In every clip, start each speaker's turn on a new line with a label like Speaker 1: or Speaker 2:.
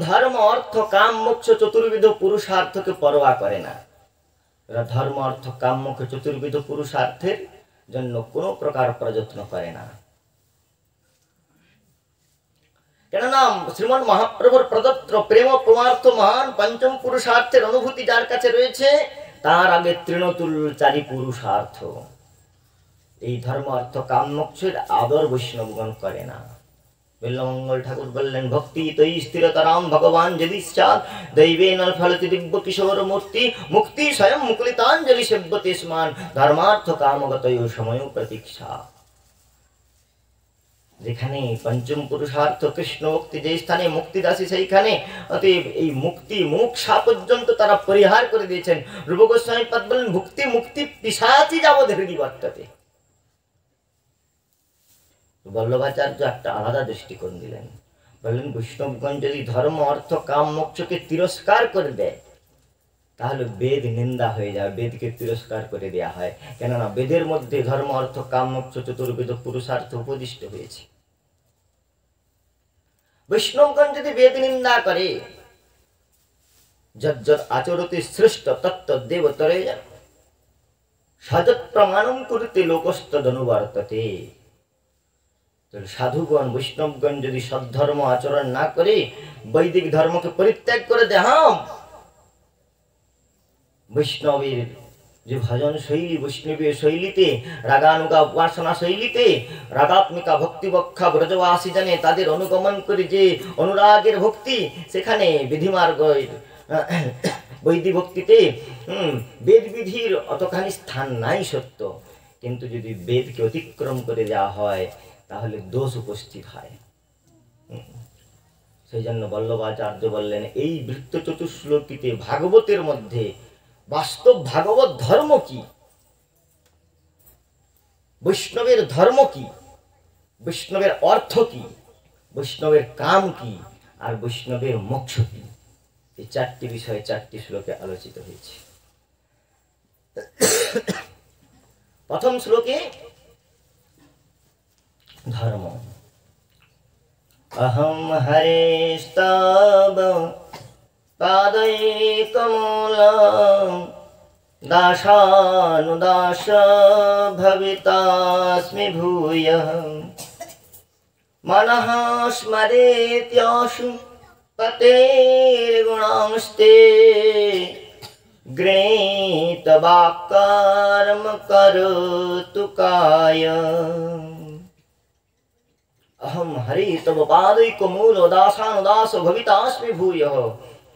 Speaker 1: ধর্ম অর্থ কাম মোক্ষ চতুর্বিধ পুরুষার্থকে পরোয়া করে না। এরা ধর্ম অর্থ কাম মোক্ষ চতুর্বিধ পুরুষার্থের জন্য কোনো প্রকার প্রযত্ন করে না। কেননা শ্রীমন মহাপ্রভুর প্রদত্ত প্রেম পরমার্থ মহান পঞ্চম পুরুষার্থের অনুভূতি যার কাছে রয়েছে, তার আগে তৃণতুল চারি পুরুষার্থ। এই ধর্ম অর্থ কাম মোক্ষের আদর বৈষ্ণবগণ করে না। বিল্বমঙ্গল ঠাকুর বললেন, ভক্তি তৈ স্থিরতরাম ভগবান যদি স্যাৎ দৈবে নর ফলতি দিব্য কিশোর মূর্তি মুক্তি স্বয়ং মুকুলিতাঞ্জলি সেব্যতে স্মান ধর্মার্থ কামগতয় সময় প্রতীক্ষা। যেখানে পঞ্চম পুরুষার্থ কৃষ্ণ মুক্তি, যে স্থানে মুক্তিদাসী সেইখানে, অতএব এই মুক্তি মোক্ষা পর্যন্ত তারা পরিহার করে দিয়েছেন। রূপ গোস্বামী পাদ বলেন, ভুক্তি মুক্তি পিশাচি যাবৎ হৃদি বর্ততে। বল্লভাচার্য একটা আলাদা দৃষ্টিকোণ দিলেন, বললেন বৈষ্ণবগণ যদি ধর্ম অর্থ কাম মোক্ষকে তিরস্কার করে দেয়, তাহলে বেদ নিন্দা হয়ে যায়, বেদকে তিরস্কার করে দেয়া হয়। কেননা বেদের মধ্যে ধর্ম অর্থ কাম মোক্ষ চতুর্বেদ পুরুষার্থ উপদিষ্ট হয়েছে। বৈষ্ণবগণ যদি বেদ নিন্দা করে, যজ্জৎ আচরতি সৃষ্ট তত্ত্ব দেবতরে সযৎ প্রমাণম করতে লোকস্তদনুবর্ততে। সাধুগণ বৈষ্ণবগণ যদি সদ্ধর্ম আচরণ না করে বৈদিক ধর্মকে পরিত্যাগ করে দেয়, বৈষ্ণবের যে ভজন শৈলী, বৈষ্ণবীয় শৈলীতে, রাগানুগা উপাসনা শৈলীতে, রাগাত্মিকা ভক্তিবক্ষা ব্রজবাসী জানে তাদের অনুগমন করে যে অনুরাগের ভক্তি, সেখানে বিধিমার্গ বৈদিক ভক্তিতে বেদ বিধির অতখানি স্থান নাই সত্য, কিন্তু যদি বেদকে অতিক্রম করে যাওয়া হয় তাহলে দোষ উপস্থিত হয়। সেই জন্য বল্লভাচার্য বললেন, এই বৃত্ত চতুশ্লোকিতে ভাগবতের মধ্যে বাস্তব ভাগবত ধর্ম কি, বৈষ্ণবের ধর্ম কি, বৈষ্ণবের অর্থ কি, বৈষ্ণবের কাম কি, আর বৈষ্ণবের মোক্ষ কি, এই চারটি বিষয়ে চারটি শ্লোকে আলোচিত হয়েছে। প্রথম শ্লোকে ধর্ম। অহম হরেস্তব পাদৈকমূলম দাসানুদাস ভবিতাস্মি ভূয়ঃ মনঃ স্মরেত্যাশু পতের্গুণাংস্তে গৃহীত বাক্কর্ম করোতু কায়ঃ। अहम हरि तव पादैक मूल दासानुदास भवितास्मि भूयः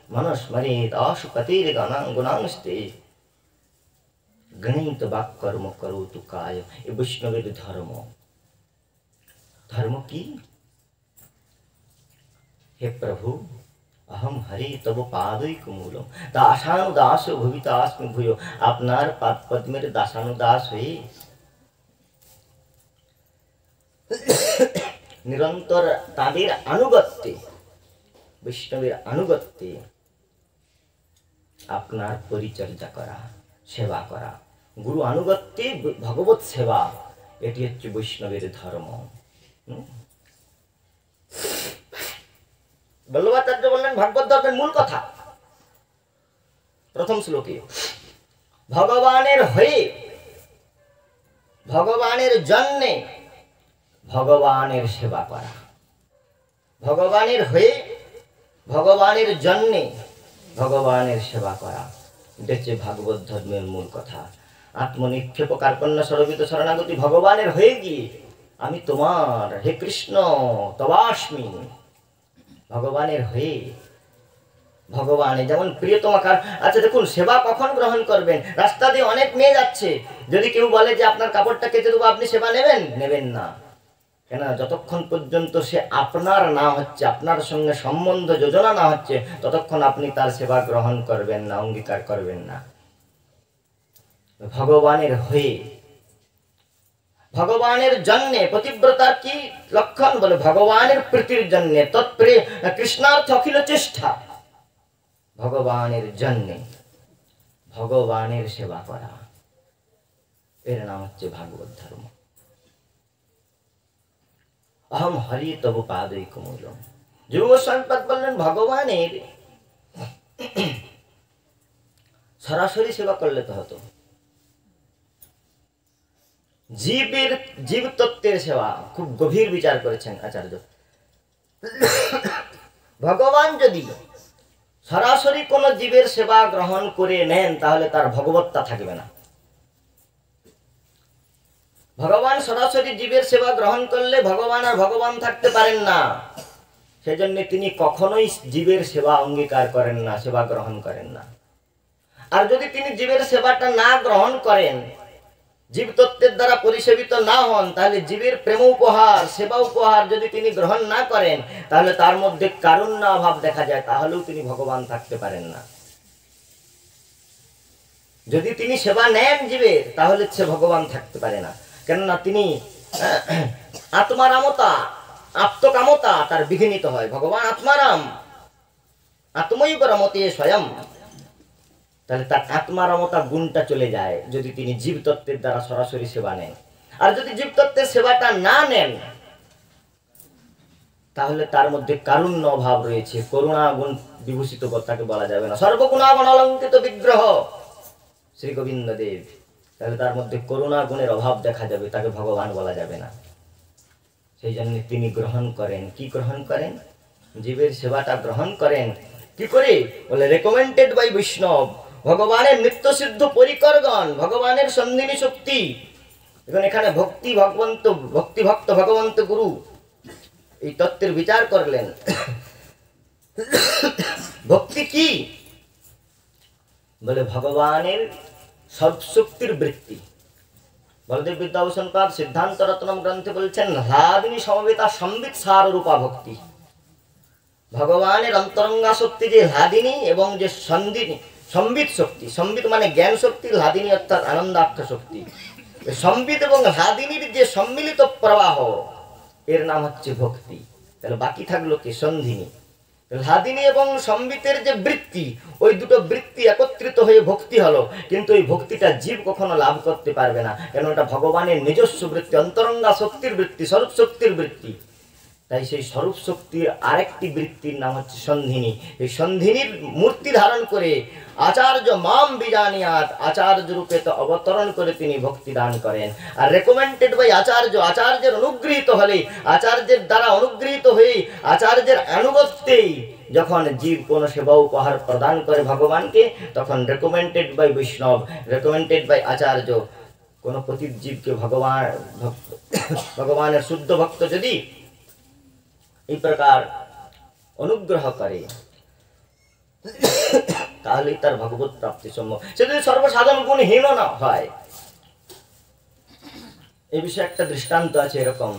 Speaker 1: मनस्मरेत आशु पतेर गुणांस्ते गणित वाक्कर्म करोतु काय। ये वैष्णवेर धर्म। धर्म की? हे प्रभु, अहम हरि तव पादैक मूलम दासानुदास भवितास्मि भूयः। आपनार पाद पद्मेर दासानुदास हয়ে निरंतर ताদের अनुगत्ये, वैष्णवेर अनुगत्ये आपनार परिचर्या करा, सेवा करा, गुरु अनुगत्ये भगवत सेवा, एटी हच्छे वैष्णवेर धर्म। बल्लभाचार्य बोलेन भागवत धर्मेर मूल कथा प्रथम श्लोके भगवानेर हये, भगवानेर जन्ये भगवानेर सेवा करा, भगवानेर हये भगवानेर जन्ये भगवानेर सेवा करा, এটা হচ্ছে ভাগবত ধর্মের মূল কথা। আত্মনিক্ষেপ কার্পণ্য সর্বিত শরণাগতি, ভগবানের হয়ে গিয়ে আমি তোমার, হে কৃষ্ণ তবাস্মি, ভগবানের হয়ে ভগবানের যেমন প্রিয়তমা কার। আচ্ছা দেখুন, সেবা কখন গ্রহণ করবেন? রাস্তা দিয়ে অনেক মেয়ে যাচ্ছে, যদি কেউ বলে যে আপনার কাপড়টা কেটে দেবো, আপনি সেবা নেবেন? নেবেন না। কেন? যতক্ষণ পর্যন্ত সে আপনার না হচ্ছে, আপনার সঙ্গে সম্বন্ধ যোজনা না হচ্ছে, ততক্ষণ আপনি তার সেবা গ্রহণ করবেন না, অঙ্গীকার করবেন না। ভগবানের হয়ে, ভগবানের জন্য পতিব্রতার কি লক্ষণ? বলে ভগবানের প্রীতির জন্য, তৎপ্রে কৃষ্ণার্থ অখিল চেষ্টা। ভগবানের জন্য ভগবানের সেবা করা, এর নাম হচ্ছে ভাগবত ধর্ম। अहम हरि तव पादैकमूलम যুগ গোস্বামীপাদ বললেন ভগবানের সরাসরি সেবা করলে তো হতো, জীব তত্ত্বের সেবা খুব গভীর বিচার করেছেন আচার্য। ভগবান যদি সরাসরি কোন জীবের সেবা গ্রহণ করে নেন তাহলে তার ভগবত্তা থাকবে না। ভগবান সরাসরি জীবের সেবা গ্রহণ করলে ভগবান আর ভগবান থাকতে পারেন না। সেজন্য তিনি কখনোই জীবের সেবা অঙ্গীকার করেন না, সেবা গ্রহণ করেন না। আর যদি তিনি জীবের সেবাটা না গ্রহণ করেন, জীব তত্ত্বের দ্বারা পরিসেবিত না হন, তাহলে জীবের প্রেম উপহার, সেবা উপহার যদি তিনি গ্রহণ না করেন, তাহলে তার মধ্যে কারুণ্য অভাব দেখা যায়, তাহলেও তিনি ভগবান থাকতে পারেন না। যদি তিনি সেবা নেন জীবের, তাহলে সে ভগবান থাকতে পারে না। কেননা তিনি আত্মারামতা, আত্মকামতা তার বিঘ্নিত হয়। ভগবান আত্মারাম, আত্মৈব রমতে স্বয়ং, তাহলে তার আত্মারামতা গুণটা চলে যায় যদি তিনি জীব তত্ত্বের দ্বারা সরাসরি সেবা নেন। আর যদি জীব তত্ত্বের সেবাটা না নেন, তাহলে তার মধ্যে কারুণ্য অভাব রয়েছে, করুণা গুণ বিভূষিত তাকে বলা যাবে না। সর্বগুণাগুণ অলঙ্কৃত বিগ্রহ শ্রী গোবিন্দ দেব, তাহলে তার মধ্যে করুণা গুণের অভাব দেখা যাবে, তাকে ভগবান বলা যাবে না। সেই জন্য তিনি গ্রহণ করেন, কি গ্রহণ করেন? জীবের সেবাটা গ্রহণ করেন। কি করে? বলে রেকমেন্ডেড বাই বৈষ্ণব, ভগবানের নিত্য সিদ্ধ পরিকরগণ, ভগবানের সন্ধিনী শক্তি। এখন এখানে ভক্তি ভক্ত ভগবন্ত গুরু এই তত্ত্বের বিচার করলেন। ভক্তি কি? বলে ভগবানের সর্বশক্তির বৃত্তি। বলদেব বিদ্যাভূষণ পাদ সিদ্ধান্ত রত্নম গ্রন্থে বলছেন, হ্লাদিনী সমবেতা সম্বিত সার রূপা ভক্তি। ভগবানের অন্তরঙ্গা শক্তি যে হ্লাদিনী এবং যে সম্বিত শক্তি, সম্বিত মানে জ্ঞান শক্তি, হ্লাদিনী অর্থাৎ আনন্দার্থ শক্তি। সম্বিত এবং হ্লাদিনীর যে সম্মিলিত প্রবাহ, এর নাম হচ্ছে ভক্তি। তাহলে বাকি থাকলো কি? সন্ধিনী। হ্লাদিনী এবং সম্বিতের যে বৃত্তি, ওই দুটো বৃত্তি একত্রিত হয়ে ভক্তি হলো। কিন্তু এই ভক্তিটা জীব কখনো লাভ করতে পারবে না, কেন এটা ভগবানের নিজস্ব বৃত্তি, অন্তরঙ্গা শক্তির বৃত্তি, স্বরূপ শক্তির বৃত্তি। তাই সেই স্বরূপ শক্তির আরেকটি বৃত্তির নাম হচ্ছে সন্ধিনী। এই সন্ধিনীর মূর্তি ধারণ করে আচার্য মাম বিজানিয়াত, আচার্য রূপে তো অবতরণ করে তিনি ভক্তি দান করেন। আর রেকমেন্ডেড বাই আচার্য, আচার্যের অনুগৃহীত হলে, আচার্যের দ্বারা অনুগৃহীত হয়ে আচার্যের আনুগত্যেই যখন জীব কোনো সেবা উপহার প্রদান করে ভগবানকে, তখন রেকমেন্ডেড বাই বৈষ্ণব, রেকমেন্ডেড বাই আচার্য, কোনো পতিত জীবকে ভগবানের শুদ্ধ ভক্ত যদি এই প্রকার অনুগ্রহ করে, তাহলেই তার ভগবত প্রাপ্তি সম্ভব। সে যদি সর্বসাধন গুণহীন না হয়। এই বিষয়ে একটা দৃষ্টান্ত আছে এরকম,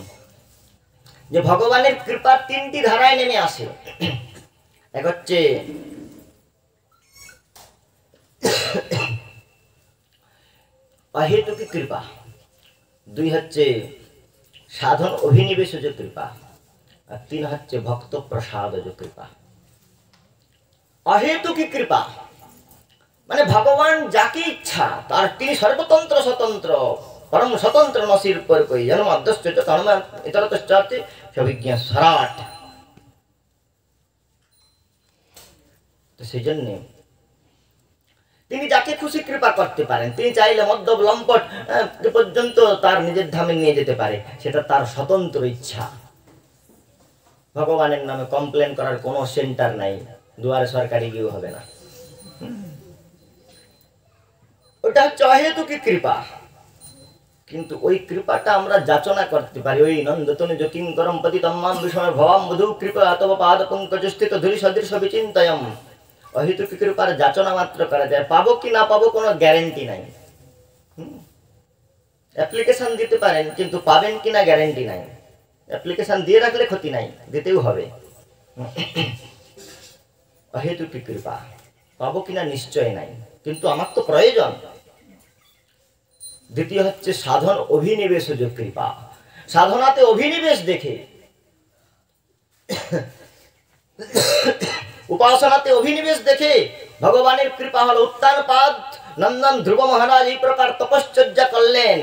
Speaker 1: যে ভগবানের কৃপা তিনটি ধারায় নেমে আসে। এক হচ্ছে অহেতুকী কৃপা, দুই হচ্ছে সাধন অভিনিবেশজ কৃপা, আর তিন হচ্ছে ভক্ত প্রসাদজ কৃপা। অহেতুকী কৃপা মানে ভগবান যাকে ইচ্ছা তার, তিনি সর্বতন্ত্র স্বতন্ত্র, পরম স্বতন্ত্র নসির পর কই জন্ম অধ্যস্ত কর্ম ইতরতশ্চাতে সবিজ্ঞ সরাট। তো সেই জন্য তিনি যাকে খুশি কৃপা করতে পারেন। তিনি চাইলে মদ্যপ লম্পট পর্যন্ত তার নিজের ধামে নিয়ে যেতে পারে, সেটা তার স্বতন্ত্র ইচ্ছা। ভগবানের নামে কমপ্লেন করার কোনো সেন্টার নাই, দুয়ারে সরকারি গিয়েও হবে না। ওটা হচ্ছে অহেতুকী কৃপা। কিন্তু ওই কৃপাটা আমরা যাচনা করতে পারি। ওই নন্দতনু যকিং করম পতিতম্মাম বিষমে ভবাম বধূ কৃপা অথব পাদ পঙ্কজ স্থিত ধুরি সদৃশ বিচিন্তয়ম। অহেতুকী কৃপার যাচনা মাত্র করা যায়, পাবো কি না পাবো কোনো গ্যারেন্টি নাই। অ্যাপ্লিকেশন দিতে পারেন, কিন্তু পাবেন কিনা গ্যারেন্টি নাই। অ্যাপ্লিকেশন দিয়ে রাখলে ক্ষতি নাই, দিতেও হবে। অহেতুকী কৃপা পাবো কিনা নিশ্চয় নাই, কিন্তু আমার তো প্রয়োজন। দ্বিতীয় হচ্ছে সাধন অভিনিবেশজ কৃপা। সাধনাতে অভিনিবেশ দেখে, উপাসনাতে অভিনিবেশ দেখে ভগবানের কৃপা হলো। উত্তানপাদ নন্দন ধ্রুব মহারাজ এই প্রকার তপশ্চর্যা করলেন,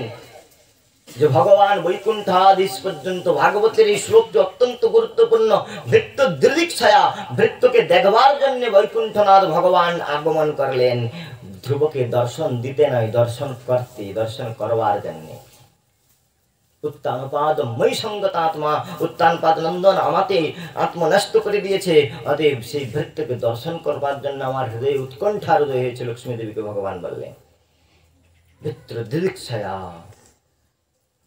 Speaker 1: যে ভগবান বৈকুণ্ঠাদিশ পর্যন্ত ভাগবতের এই শ্লোকটি অত্যন্ত গুরুত্বপূর্ণ। ভৃত্য দিদিক্ষয়া, ভৃত্যকে দেখবার জন্য বৈকুণ্ঠনাথ ভগবান আগমন করলেন। ধ্রুবকে দর্শন দিতে নয়, দর্শন করতে, দর্শন করবার জন্য। উত্তানপাদ মই সঙ্গতাত্মা, উত্তানপাদ নন্দন আমাতে আত্মনষ্ট করে দিয়েছে, অতএব সেই ভৃত্যকে দর্শন করবার জন্য আমার হৃদয়ে উৎকণ্ঠা হৃদয় হয়েছে। লক্ষ্মী দেবীকে ভগবান বললেন ভৃত্য দিদিক্ষয়া,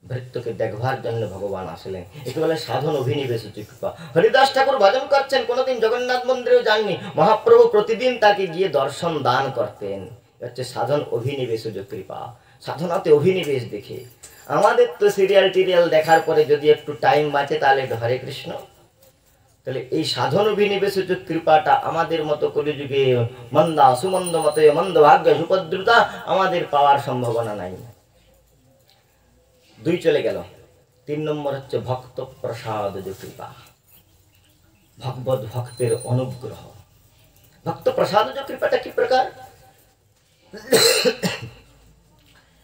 Speaker 1: ভৃত্যকে দেখবার জন্য ভগবান আসলেন। একে বলে সাধন অভিনিবেশ কৃপা। হরিদাস ঠাকুর ভজন করছেন, কোনোদিন জগন্নাথ মন্দিরেও যাননি, মহাপ্রভু প্রতিদিন তাকে গিয়ে দর্শন দান করতেন। হচ্ছে সাধন অভিনিবেশ কৃপা। সাধনাতে অভিনিবেশ দেখে আমাদের তো সিরিয়াল টিরিয়াল দেখার পরে যদি একটু টাইম বাঁচে তাহলে একটু হরে কৃষ্ণ, তাহলে এই সাধন অভিনিবেশ কৃপাটা আমাদের মতো কলিযুগে মন্দা সুমন্দ মতে মন্দ ভাগ্য সুপদ্রুতা আমাদের পাওয়ার সম্ভাবনা নাই। 2 চলে গেল। 3 নম্বর হচ্ছে ভক্ত প্রসাদ কৃপা, ভগবত ভক্তের অনুগ্রহ। ভক্ত প্রসাদ কৃপাটা কি প্রকার?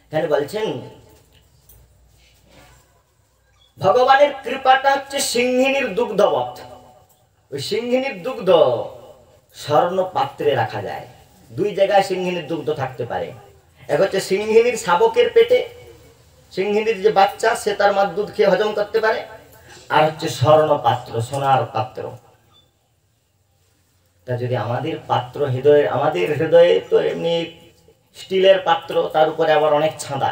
Speaker 1: এখানে বলছেন ভগবানের কৃপাটা হচ্ছে সিংহিনীর দুগ্ধবৎ। ওই সিংহিনীর দুগ্ধ স্বর্ণ পাত্রে রাখা যায়। 2 জায়গায় সিংহিনীর দুগ্ধ থাকতে পারে। এক হচ্ছে সিংহিনীর শাবকের পেটে, সিংহিনীর যে বাচ্চা সে তার মার দুধ খেয়ে হজম করতে পারে। আর হচ্ছে স্বর্ণ পাত্র, সোনার পাত্র। তা যদি আমাদের পাত্র হৃদয়ে, আমাদের হৃদয়ে তো এমনি স্টিলের পাত্র, তার উপরে আবার অনেক ছাঁদা,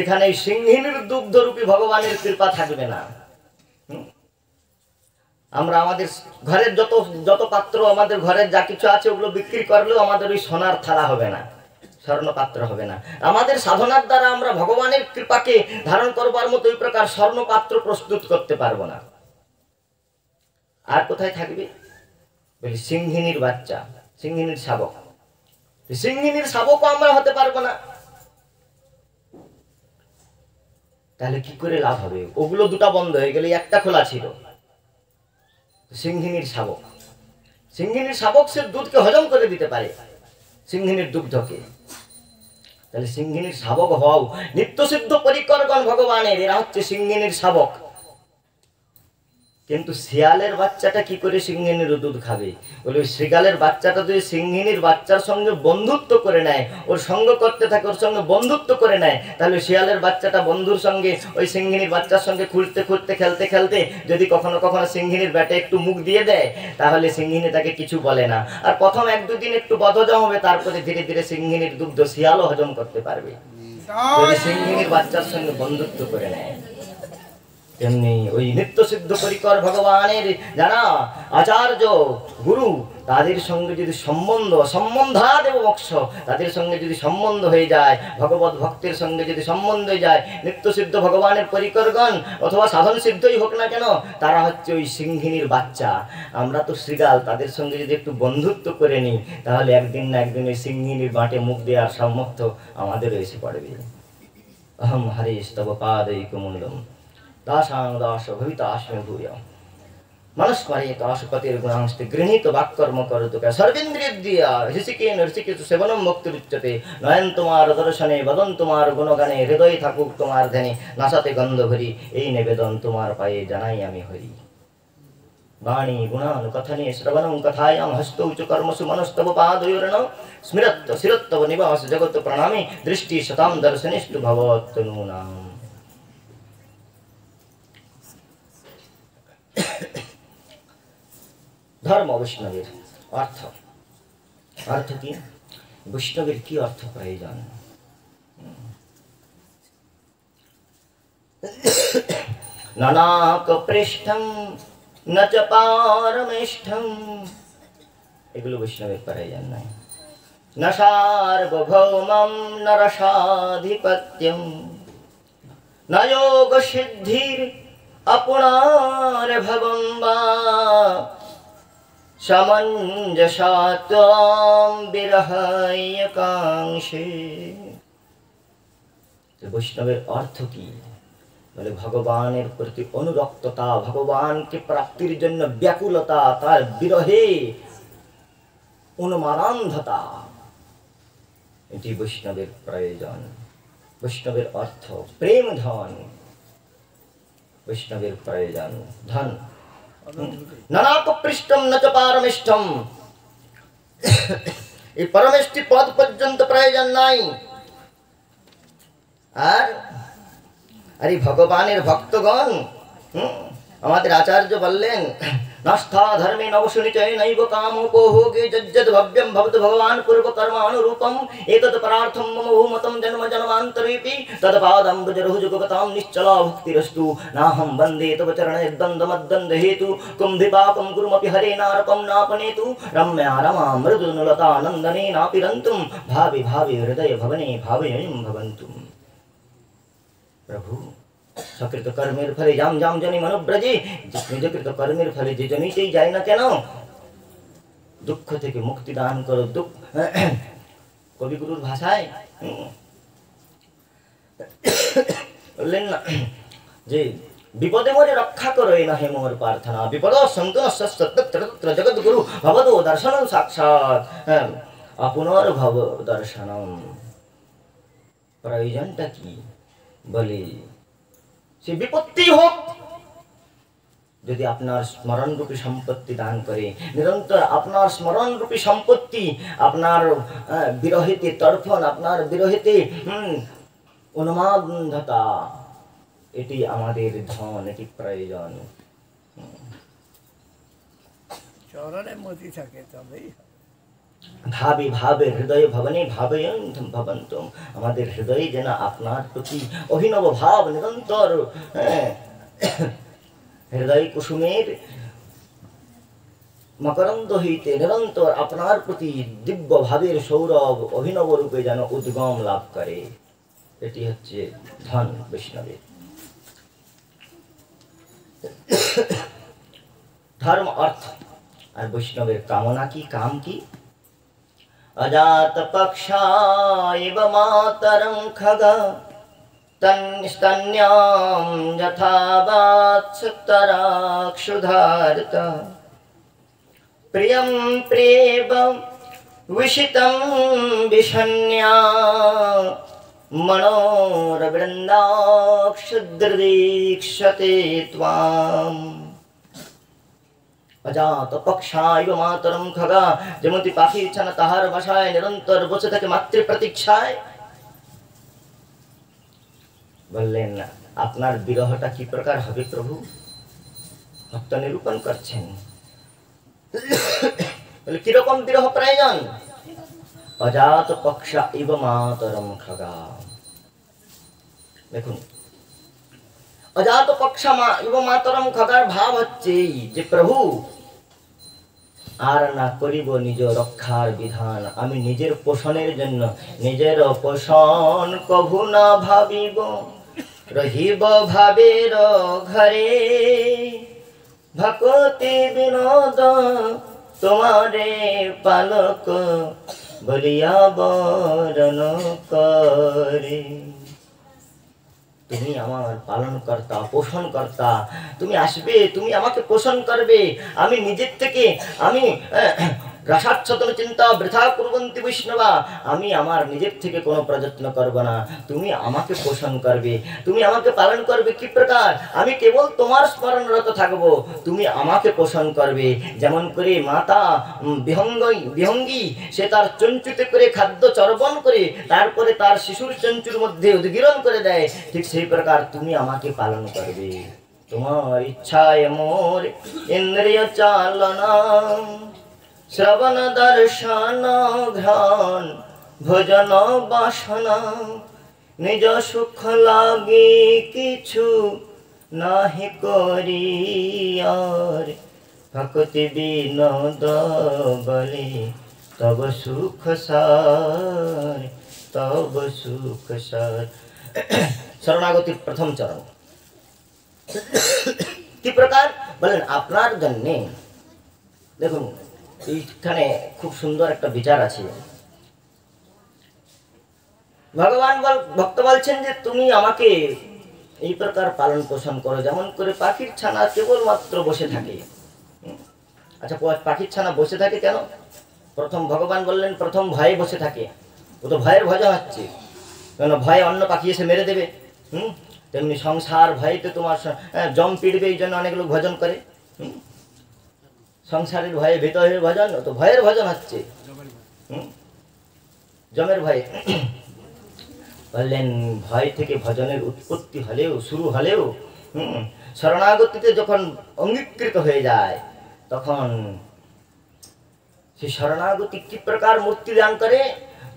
Speaker 1: এখানে সিংহিনীর দুগ্ধরূপী ভগবানের কৃপা থাকবে না। আমরা আমাদের ঘরের যত পাত্র, আমাদের ঘরের যা কিছু আছে ওগুলো বিক্রি করলেও আমাদের ওই সোনার থালা হবে না, স্বর্ণ পাত্র হবে না। আমাদের সাধনার দ্বারা আমরা ভগবানের কৃপাকে ধারণ করবার মতো ওই প্রকার স্বর্ণ পাত্র প্রস্তুত করতে পারবো না। আর কোথায় থাকবে? বলি সিংহিনীর বাচ্চা, সিংহিনীর শাবক। সিংহিনীর শাবকও আমরা হতে পারবো না। তাহলে কি করে লাভ হবে? ওগুলো 2টা বন্ধ হয়ে গেলে একটা খোলা ছিল। সিংহিনীর শাবক, সিংহিনীর শাবক সে দুধকে হজম করে দিতে পারে, সিংহিনীর দুগ্ধকে। তাহলে সিংহিনীর শাবক হও। নিত্যসিদ্ধ পরিকরগণ ভগবানের, এরা হচ্ছে সিংহিনীর শাবক। কিন্তু শিয়ালের বাচ্চাটা কি করে সিংহিনীর দুধ খাবে? বলে শিয়ালের বাচ্চাটা যদি সিংহিনীর বাচ্চার সঙ্গে বন্ধুত্ব করে নেয়, ওর সঙ্গ করতে থাকে, ওর সঙ্গে বন্ধুত্ব করে নেয়, তাহলে শিয়ালের বাচ্চাটা বন্ধুর সঙ্গে ওই সিংহিনীর বাচ্চার সঙ্গে খুঁড়তে খুঁড়তে খেলতে খেলতে যদি কখনো কখনো সিংহিনীর ব্যাটে একটু মুখ দিয়ে দেয়, তাহলে সিংহিনী তাকে কিছু বলে না। আর প্রথম 1-2 দিন একটু বদহজম হবে, তারপরে ধীরে ধীরে সিংহিনীর দুগ্ধ শিয়ালও হজম করতে পারবে, যদি সিংহিনীর বাচ্চার সঙ্গে বন্ধুত্ব করে নেয়। তেমনি ওই নিত্যসিদ্ধ পরিকর ভগবানের যারা আচার্য গুরু, তাদের সঙ্গে যদি সম্বন্ধাদেব মোক্ষ, তাদের সঙ্গে যদি সম্বন্ধ হয়ে যায়, ভগবত ভক্তের সঙ্গে যদি সম্বন্ধ হয়ে যায়, নিত্যসিদ্ধ ভগবানের পরিকরগণ অথবা সাধন সিদ্ধই হোক না কেন, তারা হচ্ছে ওই সিংহিনীর বাচ্চা। আমরা তো শৃগাল, তাদের সঙ্গে যদি একটু বন্ধুত্ব করে নিই, তাহলে একদিন না একদিন ওই সিংহিনীর বাঁটে মুখ দেওয়ার সামর্থ্য আমাদেরও এসে পড়বে। অহম হরিশ তব পাদৈকমূলম দাসাং দাস ভবিতাস্মি ভূয় মনস্মরে দাসপতির গুণাংস্তে গৃহীত বাক্কর্ম করতু কা সর্বেন্দ্রিয়া হৃষিকেন হৃষিকেশু সেবনম মুক্তিরুচ্যতে। নয়ন তোমার দর্শনে, বদন তোমার গুণগানে, হৃদয়ে থাকুক তোমার ধ্যানে, নাসাতে গন্ধ ভরি, এই নিবেদন তোমার পায়ে জানাই আমি হরি। বাণী গুণান কথনে শ্রবণং কথায়াং হস্তৌ চ কর্মসু মনস্তব পাদয়োর্ণ স্মৃত্য শিরত্তব নিবাস জগৎ প্রণামে দৃষ্টি শতাম দর্শনেষ্টু ভবত্তনূনাম। ধর্ম বৈষ্ণবের অর্থ, অর্থ কি? বৈষ্ণবের কি অর্থ প্রয়োজন? নানাক পৃষ্ঠং ন চ পারমেষ্ঠং, এগুলো বৈষ্ণবের প্রয়োজন নাই। ন সার্বভৌমং ন রসাধিপত্যং ন যোগ সিদ্ধির আপনার ভবং বা সমঞ্জসাত্বং বিরহায় কাঙ্ক্ষে। বৈষ্ণবের অর্থ কি? বলে ভগবানের প্রতি অনুরক্ততা, ভগবানকে প্রাপ্তির জন্য ব্যাকুলতা, তার বিরহে উন্মাদান্ধতা, এটি বৈষ্ণবের প্রয়োজন। বৈষ্ণবের অর্থ প্রেম ধন, বৈষ্ণবের প্রয়োজন ধন। নানাকপৃষ্টম ন চ পারমিষ্টম, এই পরমেষ্টি পদ পর্যন্ত প্রয়োজন নাই। আর আরে ভগবানের ভক্তগণ, আমাদের আচার্য বললেন, নাস্থা ধর্মে নবসুনিচয় নৈব কামোপভোগে যজ্জদ ভব্যম ভবতু ভগবান পূর্ব কর্মানুরূপম এতৎ পরার্থম মম ভূমতম জন্ম জন্মান্তরেপি তৎপাদম্বুজরহু যুগপতাম নিশ্চলা ভক্তিরস্তু নাহম বন্দে তব চরণের্দ্বন্দ্বমদ্বন্দ্ব হেতু কুম্ভিপাকম গুরুমপি হরে নারপম নাপনেতু রম্যা রমা মৃদুনুলতা নন্দনে নাপিরন্তুম ভাবে ভাবে হৃদয় ভবনে ভাবয়ম ভবন্তুম। প্রভু সকৃত কর্মের ফলে জাম জাম জনি মনোব্রজে, নিজকৃত কর্মের ফলে যে জনিতেই যায় না কেন, দুঃখ থেকে মুক্তি দান করো। দুঃখ কবিগুরুর ভাষায় বললেন না যে বিপদে মোরে রক্ষা করো, এই নহে মোর প্রার্থনা, বিপদ সন্তস্ত্র জগদ্গুরু ভবদো দর্শনম সাক্ষাৎ আপনার ভব দর্শনম। প্রয়োজনটা কি বলে, সে বিপত্তি হোক, যদি আপনার স্মরণ রূপী সম্পত্তি দান করে, নিরন্তর আপনার স্মরণ রূপী সম্পত্তি, আপনার বিরহেতে তর্পণ, আপনার বিরহেতে উন্মাদতা, এটি আমাদের ধন, এটি প্রয়োজন।
Speaker 2: চরণে মতি থাকে তবেই
Speaker 1: ভাবে ভাবে হৃদয় ভবনে ভাবয়ন্তম ভবন্তম, আমাদের হৃদয়ে যেন আপনার প্রতি অভিনব ভাব নিরন্তর, হৃদয় কুসুমের মকরন্দ হইতে নিরন্তর আপনার প্রতি দিব্য ভাবের সৌরভ অভিনব রূপে যেন উদ্গম লাভ করে, এটি হচ্ছে ধন বৈষ্ণবের। ধর্ম অর্থ আর বৈষ্ণবের কামনা কি, কাম কি? अजात पक्षा इव मातरं खगा तन्स्तन्यां यथा वात्सतराक्षुधार्ता प्रियं प्रियेव विशितं विषण्या मनोरवृन्दाक्षुद्रदीक्षते त्वाम्। অজাত পক্ষাইব মাতরম খগা, যেমতি পাখির ছানা তাহার বাসায় নিরন্তর বসে থাকে মাতৃ প্রতীক্ষায়। বললেন আপনার বিরহটা কি প্রকার হবে প্রভু, ভক্ত নিরূপণ করছেন। কিরকম বিরহ প্রয়োজন? অজাত পক্ষা ইব মাতরম খগা। দেখুন, অজাত পক্ষা ইব মাতরম খগার ভাব হচ্ছে যে প্রভু আর না করিব নিজ রক্ষার বিধান, আমি নিজের পোষণের জন্য নিজের পোষণ কভু না ভাবিব, রহিব ভাবের ঘরে ভকতি বিনোদ তোমারে পালক বলিয়া বরণ করে। তুমি আমার পালন কর্তা, পোষণ কর্তা, তুমি আসবে, তুমি আমাকে পোষণ করবে। আমি নিজের থেকে আমি রসাচ্ছতন চিন্তা বৃথা কুর্বন্তি বৈষ্ণবা, আমি আমার নিজের থেকে কোনো প্রযত্ন করব না, তুমি আমাকে পোষণ করবে, তুমি আমাকে পালন করবে। কি প্রকার? আমি কেবল তোমার স্মরণরত থাকব, তুমি আমাকে পোষণ করবে। যেমন করে মাতা বিহঙ্গী সে তার চঞ্চুতে করে খাদ্য চর্বণ করে তারপরে তার শিশুর চঞ্চুর মধ্যে উদ্গীরণ করে দেয়, ঠিক সেই প্রকার তুমি আমাকে পালন করবে। তোমার ইচ্ছায় মোর ইন্দ্রিয় চালনা, শ্রবণ দর্শন ঘ্রাণ ভোজন বাসনা, নিজ সুখ লাগে কিছু নাহি করি আর, ভক্তি বিনোদ বলে তব সুখ সার, তব সুখ সার। শরণাগতির প্রথম চরণ কি প্রকার বলেন? আপনার জন্যে দেখুন এইখানে খুব সুন্দর একটা বিচার আছে। ভগবান ভক্ত বলছেন যে তুমি আমাকে এই প্রকার পালন পোষণ করো, যেমন করে পাখির ছানা কেবলমাত্র বসে থাকে। আচ্ছা, পাখির ছানা বসে থাকে কেন? প্রথম ভগবান বললেন প্রথম ভয়ে বসে থাকে, ও তো ভয়ের ভজা হচ্ছে। কেন ভয়ে অন্য পাখি এসে মেরে দেবে। তেমনি সংসার ভয়েতে তোমার জম পিড়বে, এই জন্য অনেক লোক ভজন করে। সংসারের ভয়ে ভেতরের ভজন, তো ভয়ের ভজন হচ্ছে, জমের ভয়ে। বললেন ভয় থেকে ভজনের উৎপত্তি হলেও, শুরু হলেও শরণাগতিতে যখন অঙ্গীকৃত হয়ে যায়, তখন সেই শরণাগতি কি প্রকার মূর্তি দান করে?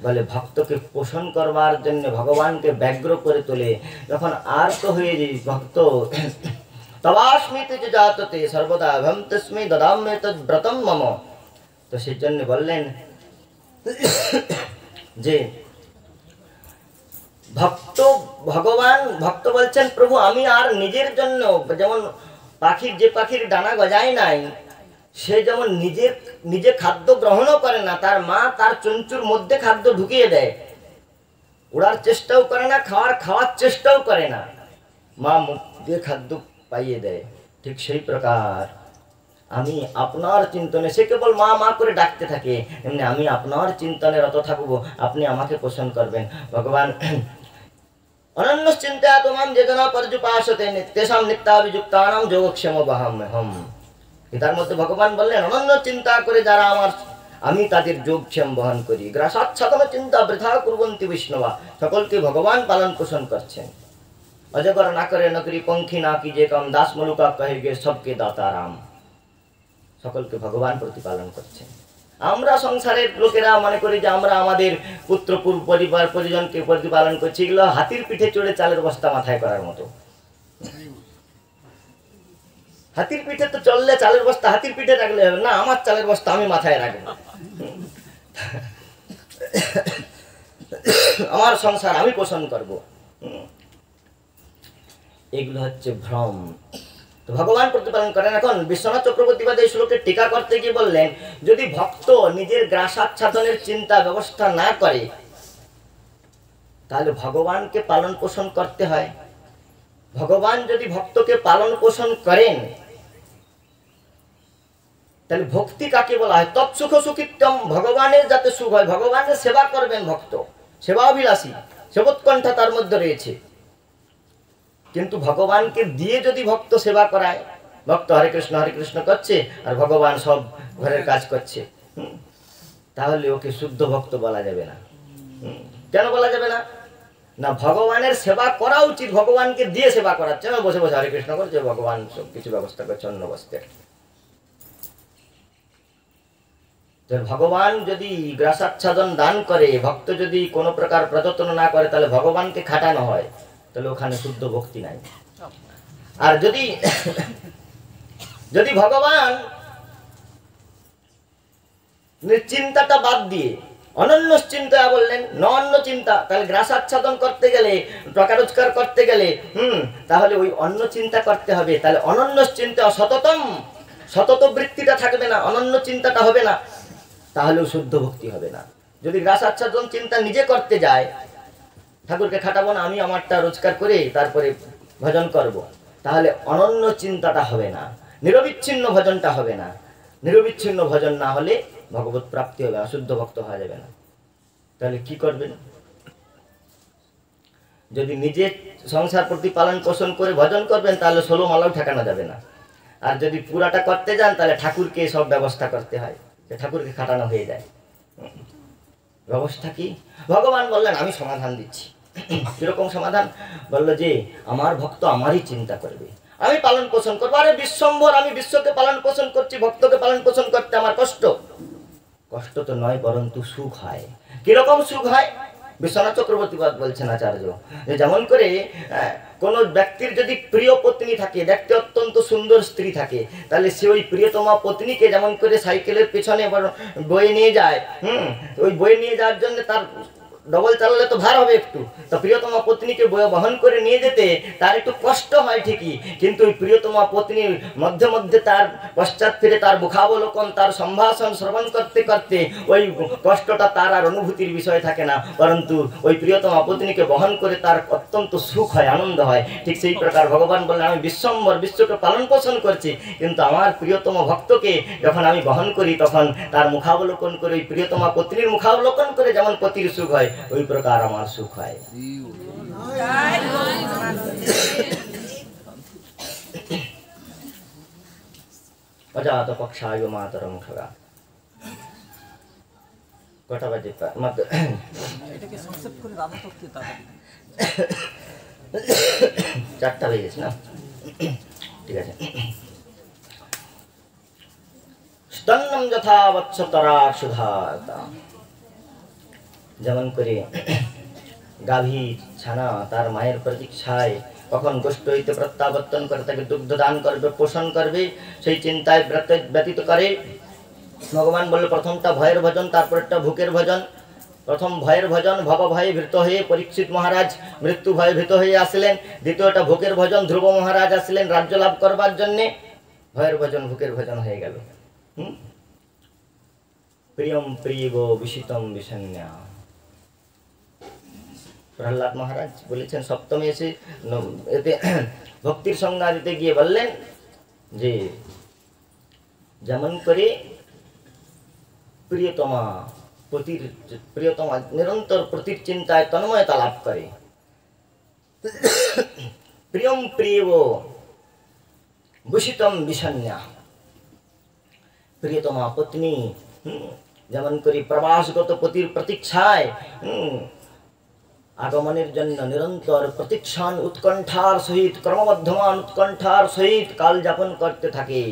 Speaker 1: বলে ভক্তকে পোষণ করবার জন্য ভগবানকে ব্যগ্র করে তোলে। যখন আর্ত হয়ে যায় ভক্ত, তবাস্মিতে যে জাততে সর্বদা ভম তস্মৈ দদাম্যে তদ ব্রতম মম। তো সেই জন্য বললেন যে ভক্ত, ভগবান ভক্ত বলছেন প্রভু আমি আর নিজের জন্য, যেমন পাখির, যে পাখির ডানা গজায় নাই, সে যেমন নিজে খাদ্য গ্রহণও করে না, তার মা তার চঞ্চুর মধ্যে খাদ্য ঢুকিয়ে দেয়, ওড়ার চেষ্টাও করে না, খাওয়ার চেষ্টাও করে না, মা মুখ দিয়ে খাদ্য পাইয়ে দেয়। ঠিক সেই প্রকার আমি আপনার চিন্তনে, সে কেবল মা মা করে ডাকতে থাকে, এমনি আমি আপনার চিন্তনে রত থাকবো, আপনি আমাকে পোষণ করবেন। ভগবান অনন্য চিন্তা তোমাম যেজনা পর্যুপাসতে তেষাম নিত্যাভিযুক্তানাম যোগক্ষেম বহাম্যহম। তার মধ্যে ভগবান বললেন অনন্য চিন্তা করে যারা আমি তাদের যোগক্ষেম বহন করি। গ্রাসাচ্ছাদন চিন্তা বৃথা কুর্বন্তি বিষ্ণবা, সকলকে ভগবান পালন পোষণ করছেন। অজগর না করে নকরি পঙ্খী না কি যে কম, দাস মলুকা কহে গে সবকে দাতা রাম। সকলকে ভগবান প্রতিপালন করছেন। আমরা সংসারের লোকেরা মনে করি যে আমরা আমাদের পুত্র পরিবার পরিজনকে প্রতিপালন করছি, এগুলো হাতির পিঠে চড়ে চালের বস্তা মাথায় করার মতো। হাতির পিঠে তো চললে চালের বস্তা হাতির পিঠে রাখলে হবে না, আমার চালের বস্তা আমি মাথায় রাখবো, আমার সংসার আমি পোষণ করব। এগুলো হচ্ছে ভ্রম। তো ভগবান প্রতিপালন করেন। এখন বিশ্বনাথ চক্রবর্তীবাদ এই শ্লোকের টিকা করতে গিয়ে বললেন, যদি ভক্ত নিজের গ্রাসাচ্ছাদনের চিন্তা ব্যবস্থা না করে, তাহলে ভগবানকে পালন পোষণ করতে হয়। ভগবান যদি ভক্তকে পালন পোষণ করেন, তাহলে ভক্তি কাকে বলা হয়? তৎসুখ সুখিত্যম, ভগবানের যাতে সুখ হয়, ভগবানের সেবা করবেন ভক্ত, সেবাভিলাষী, সেবোৎকণ্ঠা তার মধ্যে রয়েছে। কিন্তু ভগবানকে দিয়ে যদি ভক্ত সেবা করায়, ভক্ত হরে কৃষ্ণ করছে আর ভগবান সব ঘরের কাজ করছে, তাহলে ওকে শুদ্ধ ভক্ত বলা যাবে না। কেন বলা যাবে না? না, ভগবানের সেবা করা উচিত, ভগবানকে দিয়ে সেবা করাচ্ছে না, বসে বসে হরে কৃষ্ণ করছে, ভগবান সব কিছু ব্যবস্থা করছে অন্য বস্তে। ভগবান যদি গ্রাসাচ্ছাদন দান করে, ভক্ত যদি কোনো প্রকার প্রযত্ন না করে, তাহলে ভগবানকে খাটানো হয়, তাহলে ওখানে শুদ্ধ ভক্তি নাই। আর যদি ভগবান চিন্তাটা বাদ দিয়ে অনন্য চিন্তা বললেন, অন্য চিন্তা, তাহলে গ্রাসাচ্ছাদন করতে গেলে, টাকা রোজগার করতে গেলে তাহলে ওই অন্য চিন্তা করতে হবে। তাহলে অনন্য চিন্তা সতত বৃত্তিটা থাকবে না, অনন্য চিন্তাটা হবে না, তাহলেও শুদ্ধ ভক্তি হবে না। যদি গ্রাসাচ্ছাদন চিন্তা নিজে করতে যায়, ঠাকুরকে খাটাবো না, আমি আমারটা রোজগার করে তারপরে ভজন করব, তাহলে অনন্য চিন্তাটা হবে না, নিরবিচ্ছিন্ন ভজনটা হবে না। নিরবিচ্ছিন্ন ভজন না হলে ভগবত প্রাপ্তি হবে, অশুদ্ধ ভক্ত হওয়া যাবে না। তাহলে কি করবেন? যদি নিজে সংসার প্রতিপালন পোষণ করে ভজন করবেন, তাহলে 16 মালাও ঠেকানো যাবে না। আর যদি পুরাটা করতে যান, তাহলে ঠাকুরকে সব ব্যবস্থা করতে হয়, ঠাকুরকে খাটানো হয়ে যায়। ব্যবস্থা কি? ভগবান বললেন আমি সমাধান দিচ্ছি। কিরকম সমাধান? বললো যে আমার ভক্ত আমারই চিন্তা করবে, আমি পালন পোষণ করবো। আরে বিশ্বম্ভর, আমি বিশ্বকে পালন পোষণ করছি, ভক্তকে পালন পোষণ করতে আমার কষ্ট তো নয়, বরন্তু সুখ হয়। কিরকম সুখ হয়? বিশ্বনাথ চক্রবর্তীবাদ বলছেন আচার্য, যে যেমন করে কোন ব্যক্তির যদি প্রিয় পত্নী থাকে, দেখতে অত্যন্ত সুন্দর স্ত্রী থাকে, তাহলে সে ওই প্রিয়তমা পত্নীকে যেমন করে সাইকেলের পেছনে বয়ে নিয়ে যায়, ওই বয়ে নিয়ে যাওয়ার জন্য তার ডবল চালালে তো ভার হবে একটু, তো প্রিয়তমা পত্নীকে বহন করে নিয়ে যেতে তার একটু কষ্ট হয় ঠিকই, কিন্তু ওই প্রিয়তমা পত্নীর মধ্যে মধ্যে তার পশ্চাৎ ফিরে তার মুখাবলোকন, তার সম্ভাষণ শ্রবণ করতে করতে ওই কষ্টটা তার আর অনুভূতির বিষয় থাকে না, পরন্তু ওই প্রিয়তমা পত্নীকে বহন করে তার অত্যন্ত সুখ হয়, আনন্দ হয়। ঠিক সেই প্রকার ভগবান বললেন আমি বিশ্বম্বর, বিশ্বকে পালন পোষণ করছি, কিন্তু আমার প্রিয়তম ভক্তকে যখন আমি বহন করি, তখন তার মুখাবলোকন করে, ওই প্রিয়তমা পত্নীর মুখাবলোকন করে যেমন পতির সুখ হয়, ওই প্রকার আমার সুখ হয়। অজাত পক্ষায় মাতরম খগা কটা বাজে
Speaker 3: এটাকে সংক্ষেপ করে রাধা তত্ত্বে তাড়াতাড়ি
Speaker 1: 4টা বেজে গেছে না? ঠিক আছে। স্তন্নম যথা বৎসতরা সুধাতা, যেমন করে গাভী ছানা তার মায়ের প্রতীক্ষায় কখন গোষ্ঠ হইতে প্রত্যাবর্তন করে তাকে দুগ্ধ দান করবে, পোষণ করবে, সেই চিন্তায় ব্যতীত করে। ভগবান বলল প্রথমটা ভয়ের ভজন, তারপরটা ভুকের ভজন। প্রথম ভয়ের ভজন, ভব ভয়ে ভীত হয়ে পরীক্ষিত মহারাজ মৃত্যু ভয়ে ভীত হয়ে আসলেন। দ্বিতীয়টা ভোগের ভজন, ধ্রুব মহারাজ আসলেন রাজ্য লাভ করবার জন্যে। ভয়ের ভজন ভোগের ভজন হয়ে গেল। প্রিয়ম প্রিয় বিষিতম বিষণ্যা, প্রহ্লাদ মহারাজ বলেছেন সপ্তমে এসে এতে ভক্তির সংজ্ঞা দিতে গিয়ে বললেন যে যেমন করে প্রিয়তমা নিরন্তর প্রতির চিন্তায় তন্ময়তা লাভ করে, প্রিয়ম প্রিয় ভূষিতম বিষণ্যা, প্রিয়তমা পত্নী যেমন করে প্রবাসগত পতির প্রতীক্ষায় আগমনের জন্য নিরন্তর প্রতীক্ষান উৎকণ্ঠার সহিত ক্রমবর্ধমান উৎকণ্ঠার সহিত কাল যাপন করতে থাকে।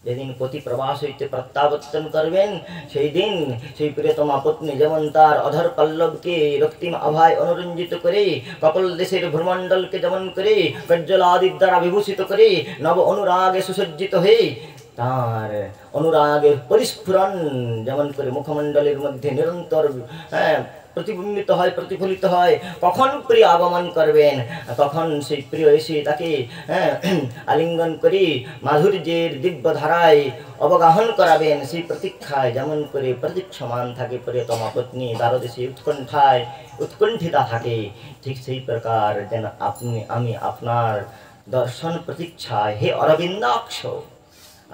Speaker 1: যেদিন পতি প্রবাস হইতে প্রত্যাবর্তন করবেন সেই দিন সেই প্রিয়তমা পত্নী যেমন তার অধর পল্লবকে রক্তিম আভায় অনুরঞ্জিত করে, কপল দেশের ভ্রমণ্ডলকে যেমন করে প্রজ্জ্বলাদির দ্বারা বিভূষিত করে, নব অনুরাগে সুসজ্জিত হয়ে তার অনুরাগের পরিস্ফুরণ যেমন করে মুখমণ্ডলের মধ্যে নিরন্তর প্রতিবিম্বিত হয়, প্রতিফলিত হয়। কখন প্রিয় আগমন করবেন, তখন সেই প্রিয় এসে তাকে আলিঙ্গন করে মাধুর্যের দিব্য ধারায় অবগাহন করাবেন, সেই প্রতীক্ষায় যেমন করে প্রতীক্ষমান থাকে প্রিয়তমা পত্নী দ্বারদেশে উৎকণ্ঠায় উৎকণ্ঠিতা থাকে, ঠিক সেই প্রকার যেন আমি আপনার দর্শন প্রতীক্ষায় হে অরবিন্দাক্ষ,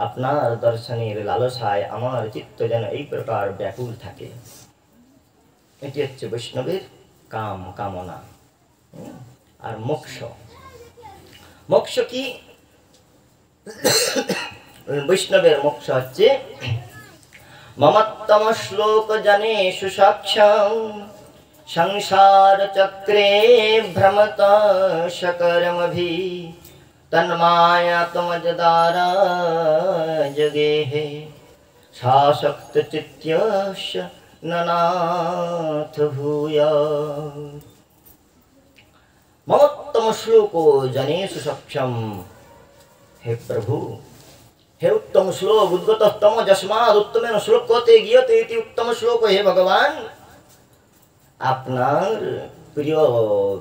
Speaker 1: আপনার দর্শনের লালসায় আমার চিত্ত যেন এই প্রকার ব্যাকুল থাকে। এটি হচ্ছে বৈষ্ণবের কামনা। আর মোক্ষ, মোক্ষ কি? বৈষ্ণবের মোক্ষ হচ্ছে মমত্তম শ্লোক জানে সুসাক্ষাং সংসার চক্রে ভ্রমত সকর্মভি তন্মায়াতমজদারা জগেহে শাসক্ত চিত্যস্য নানাথ ভূয়া। মমোত্তম শ্লোক জানে সুসক্ষম, হে প্রভু, হে উত্তম শ্লোক উদ্গতস্তম যস্মাদ উত্তমেন শ্লোকতে গীয়তে ইতি উত্তম শ্লোক। হে ভগবান, আপনার প্রিয়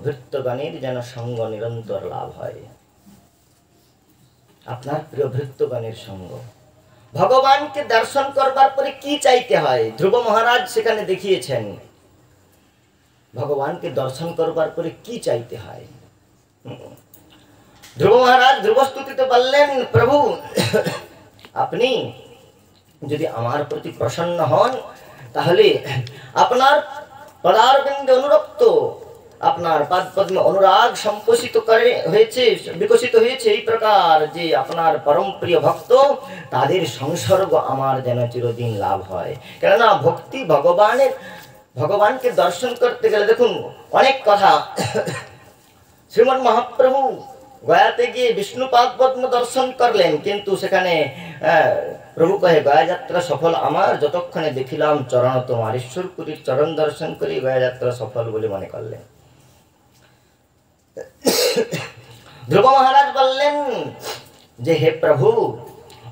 Speaker 1: ভৃত্যগণের যেন সঙ্গ নিরন্তর লাভ হয়, আপনার প্রিয় ভৃত্যগণের সঙ্গ। ভগবানকে দর্শন করবার পরে কি চাইতে হয় ধ্রুব মহারাজ সেখানে দেখিয়েছেন। ভগবানকে দর্শন করবার পরে কি চাইতে হয়? ধ্রুব মহারাজ ধ্রুবস্তুতিতে বললেন, প্রভু আপনি যদি আমার প্রতি প্রসন্ন হন তাহলে আপনার পদারবিন্দে অনুরক্ত, আপনার পাদপদ্মে অনুরাগ সম্পোষিত করে হয়েছে, বিকশিত হয়েছে এই প্রকার যে আপনার পরম প্রিয় ভক্ত তাদের সংসর্গ আমার যেন চিরদিন লাভ হয়। কেননা ভক্তি ভগবানকে দর্শন করতে গেলে দেখুন অনেক কথা। শ্রীমন মহাপ্রভু গয়াতে গিয়ে বিষ্ণু পাদপদ্ম দর্শন করলেন, কিন্তু সেখানে প্রভু কহে গয়া যাত্রা সফল আমার, যতক্ষণে দেখিলাম চরণ তোমার। ঈশ্বরপুরীর চরণ দর্শন করে গয়া যাত্রা সফল বলে মনে করলেন। ধ্রুব মহারাজ বললেন যে হে প্রভু,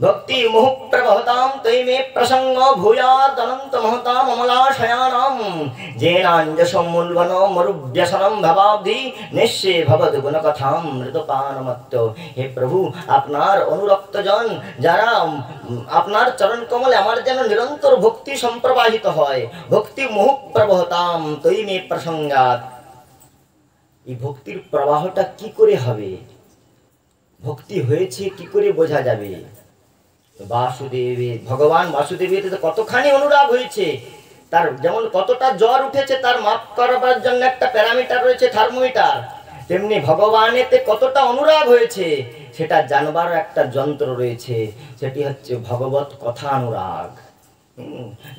Speaker 1: ভক্তি মুহ প্রবহতাম তৈ মে প্রসঙ্গ ভূয়াদ অনন্ত মহতাম অমলাশয়ানাম জেনাঞ্জসমূলবন মরুব্যসনম ভবাব্ধি নিঃশে ভবদ গুণকথাম মৃতপানমত্ত। হে প্রভু, আপনার অনুরক্তজন যারা আপনার চরণ কমলে আমার যেন নিরন্তর ভক্তি সম্প্রবাহিত হয়। ভক্তি মুহ প্রবহতাম তৈ মে প্রসঙ্গাত। এই ভক্তির প্রবাহটা কি করে হবে, ভক্তি হয়েছে কি করে বোঝা যাবে? বাসুদেবের ভগবান বাসুদেবের কতখানি অনুরাগ হয়েছে তার যেমন কতটা জ্বর উঠেছে তার মাপ করাবার জন্য একটা প্যারামিটার রয়েছে, থার্মোমিটার, তেমনি ভগবানেতে কতটা অনুরাগ হয়েছে সেটা জানবার একটা যন্ত্র রয়েছে, সেটি হচ্ছে ভগবত কথা অনুরাগ।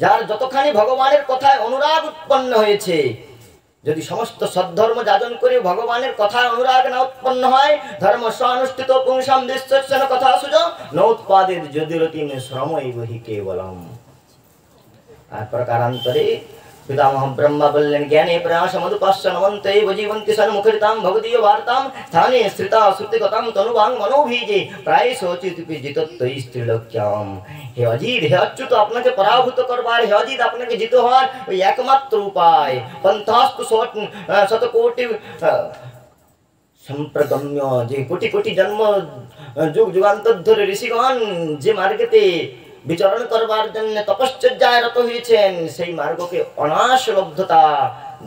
Speaker 1: যার যতখানি ভগবানের কথায় অনুরাগ উৎপন্ন হয়েছে, যদি সমস্ত সদ্ধর্ম যাজন করে ভগবানের কথা অনুরাগ না উৎপন্ন হয়, ধর্ম স্বানুষ্ঠিত পুংসাম দৃশ্যস্যন কথা সুজ নৌৎপাদের যদিরতিম শ্রমৈব হি কেবলম। আর প্রকারান্তরে পিতামহ ব্রহ্মা বললেন, জ্ঞানে প্রয়াস মধুপাশ্চ নমন্তে জীবন্তি সন্মুখরিতাম ভগদীয় বার্তাম স্থানে শ্রিতা শ্রুতিগতাম তনুবাং মনোভীজে প্রায় শোচিতপি জিতত্বই স্ত্রীলোক্যাম। হে অজিত, হে অচ্যুত, আপনাকে পরাভূত করবার, হে অজিত আপনাকে জিত হওয়ার ওই একমাত্র উপায় পন্থাস্তু শতকোটি সম্প্রগম্য, যে কোটি কোটি জন্ম যুগ যুগান্তর ধরে ঋষিগণ যে মার্গেতে বিচরণ করবার জন্য তপশ্চর্যায় রত হয়েছেন, সেই মার্গকে অনাসলব্ধতা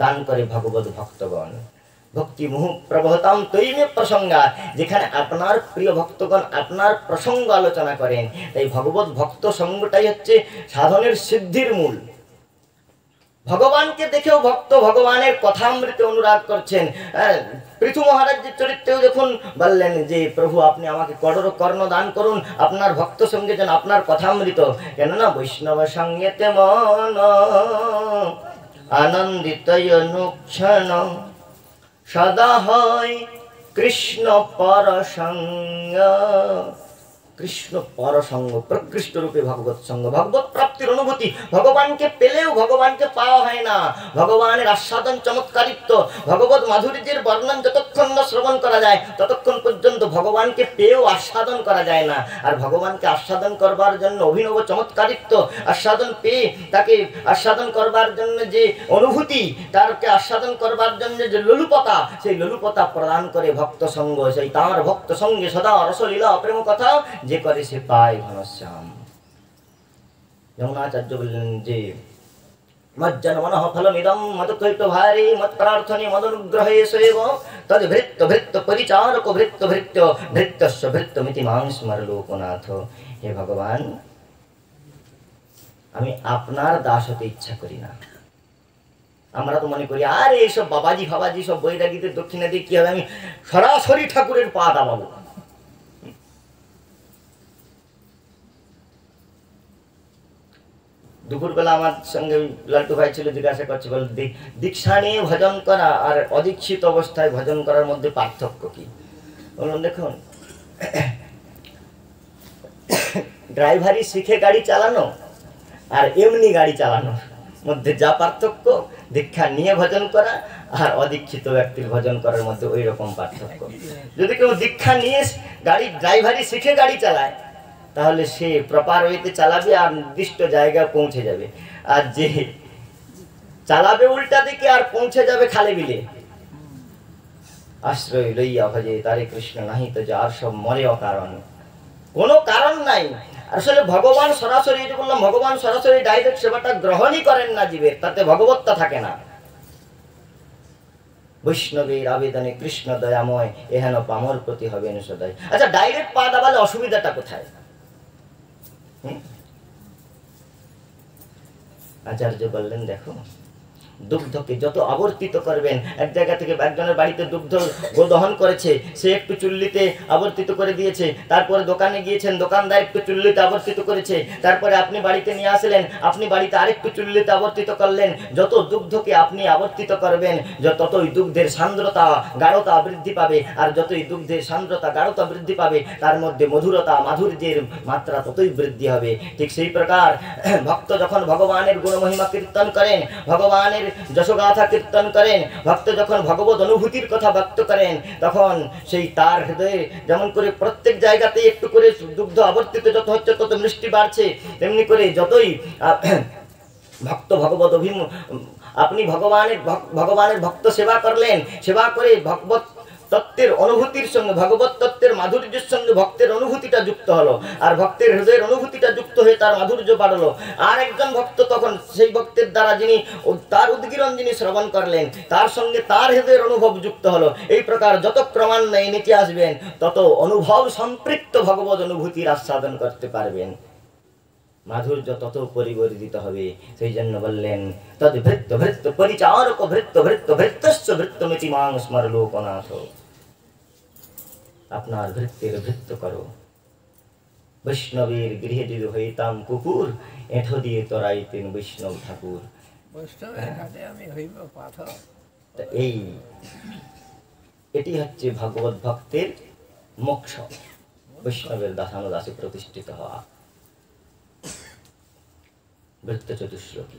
Speaker 1: দান করে ভগবত ভক্তগণ। ভক্তি মুহু প্রবহতাম তৈমে প্রসঙ্গা, যেখানে আপনার প্রিয় ভক্তগণ আপনার প্রসঙ্গ আলোচনা করেন। তাই ভগবত ভক্ত সঙ্গটাই হচ্ছে সাধনের সিদ্ধির মূল। ভগবানকে দেখেও ভক্ত ভগবানের কথামৃতে অনুরাগ করছেন। পৃথু মহারাজের চরিত্রেও যখন বললেন যে প্রভু আপনি আমাকে কঠোর কর্ণ দান করুন, আপনার ভক্ত সঙ্গে যেন আপনার কথামৃত, কেননা বৈষ্ণব সঙ্গেতে মন আনন্দিত অনুক্ষণ সদা হয় কৃষ্ণ পরসঙ্গ। কৃষ্ণ পরসঙ্গ, প্রকৃষ্ট রূপে ভগবত সঙ্গ, ভগবত প্রাপ্তির অনুভূতি। ভগবানকে পেলেও ভগবানকে পাওয়া হয় না। ভগবানের আস্বাদন চমৎকারিত্ব, ভগবত মাধুর্যের বর্ণন যতক্ষণ না শ্রবণ করা যায় ততক্ষণ পর্যন্ত ভগবানকে পেয়েও আস্বাদন করা যায় না। আর ভগবানকে আস্বাদন করবার জন্য অভিনব চমৎকারিত্ব, আস্বাদন পেয়ে তাকে আস্বাদন করবার জন্য যে অনুভূতি, তারকে আস্বাদন করবার জন্য যে লোলুপতা, সেই লোলুপতা প্রদান করে ভক্ত সঙ্গ। সেই তাঁর ভক্ত সঙ্গে সদা রসলীলা প্রেম কথা যে করে সে পায় ঘনশ্যাম। যমুনাচার্য বললেন যে মজ্জন মনঃ ফলমিদম মদকৈত ভারী মত প্রার্থনে মদনুগ্রহে সেব তদ ভৃত্য ভৃত্য পরিচারক ভৃত্য ভৃত্য ভৃত্যস্য ভৃত্যমিতি মাং স্মর লোকনাথ। হে ভগবান, আমি আপনার দাস হতে ইচ্ছা করি না। আমরা তো মনে করি আরে এইসব বাবাজি ফাবাজি সব বৈরাগীদের দক্ষিণা দিয়ে কি হবে, আমি সরাসরি ঠাকুরের পা দাবাবো। দুপুরবেলা আমার সঙ্গে লাল্টু ভাই ছিল, জিজ্ঞাসা করছে, বল দীক্ষা নিয়ে ভজন করা আর অদীক্ষিত অবস্থায় ভজন করার মধ্যে পার্থক্য কি? বলুন, দেখুন, ড্রাইভারি শিখে গাড়ি চালানো আর এমনি গাড়ি চালানোর মধ্যে যা পার্থক্য, দীক্ষা নিয়ে ভজন করা আর অদীক্ষিত ব্যক্তির ভজন করার মধ্যে ওই রকম পার্থক্য। যদি কেউ দীক্ষা নিয়ে গাড়ি ড্রাইভারি শিখে গাড়ি চালায় তাহলে সে প্রপার ওয়েতে চালাবে আর নির্দিষ্ট জায়গায় পৌঁছে যাবে, আর যে চালাবে উল্টা দিকে আর পৌঁছে যাবে খালে বিলে। আশ্রয় লইয়া ভজে তারে কৃষ্ণ নাহি তো যার সব মরে অকারণ, কোনো কারণ নাই। আসলে ভগবান সরাসরি, এই যে বললাম, ভগবান সরাসরি ডাইরেক্ট সেবাটা গ্রহণই করেন না জীবের, তাতে ভগবত্তা থাকে না। বৈষ্ণবের আবেদনে কৃষ্ণ দয়াময় এহেন পামর প্রতি হবেন সদয়। আচ্ছা, ডাইরেক্ট পা দাবালে অসুবিধাটা কোথায়? আচার্য বললেন, দেখো, দুগ্ধকে যত আবর্তিত করবেন, এক জায়গা থেকে একজনের বাড়িতে দুগ্ধ দহন করেছে, সে একটু চুল্লিতে আবর্তিত করে দিয়েছে, তারপরে দোকানে গিয়েছেন, দোকানদার একটু চুল্লিতে আবর্তিত করেছে, তারপরে আপনি বাড়িতে নিয়ে আসলেন, আপনি বাড়িতে আরেকটু চুল্লিতে আবর্তিত করলেন। যত দুগ্ধকে আপনি আবর্তিত করবেন ততই দুগ্ধের সান্দ্রতা গাঢ়তা বৃদ্ধি পাবে, আর যতই দুগ্ধের সান্দ্রতা গাঢ়তা বৃদ্ধি পাবে তার মধ্যে মধুরতা মাধুর্যের মাত্রা ততই বৃদ্ধি হবে। ঠিক সেই প্রকার ভক্ত যখন ভগবানের গুণমহিমা কীর্তন করেন, ভগবানের যশোগাথা কীর্তন করেন, ভক্ত যখন ভগবত অনুভূতির কথা ব্যক্ত করেন, তখন সেই তার হৃদয়ে যেমন করে প্রত্যেক জায়গাতে একটু করে দুগ্ধ আবর্তিত যত হচ্ছে তত মিষ্টি বাড়ছে, তেমনি করে যতই ভক্ত ভগবত আপনি ভগবানের ভক্ত সেবা করলেন, সেবা করে ভগবত তত্ত্বের অনুভূতির সঙ্গে, ভগবত তত্ত্বের মাধুর্যের সঙ্গে ভক্তের অনুভূতিটা যুক্ত হলো, আর ভক্তের হৃদয়ের অনুভূতিটা যুক্ত হয়ে তার মাধুর্য বাড়লো। আর একজন ভক্ত তখন সেই ভক্তের দ্বারা যিনি তার উদ্গীরণ যিনি শ্রবণ করলেন, তার সঙ্গে তার হৃদয়ের অনুভব যুক্ত হলো। এই প্রকার যত ক্রমান্বয়ে নিচে আসবেন তত অনুভব সম্পৃক্ত ভগবত অনুভূতির আস্বাদন করতে পারবেন। মাধুর্য তত পরিবর্ধিত হবে। সেই জন্য বললেন তদ ভৃত্য ভৃত্য পরিচারক ভৃত্য ভৃত্য ভৃত্যশ্চ ভৃত্যমিতি মাং স্মর লোকনাথ। আপনার ভৃত্যের ভৃত্য করো। বৈষ্ণবের গৃহে যদি হইতাম কুকুর, এঁঠো দিয়ে তরাইতেন বৈষ্ণব ঠাকুর।
Speaker 2: বৈষ্ণবের ঘাটে আমি হইব পাথর।
Speaker 1: তা এটি হচ্ছে ভগবত ভক্তের মোক্ষ, বৈষ্ণবের দাসানুদাসে প্রতিষ্ঠিত হওয়া। বৃত্ত চতুশ্লোকী।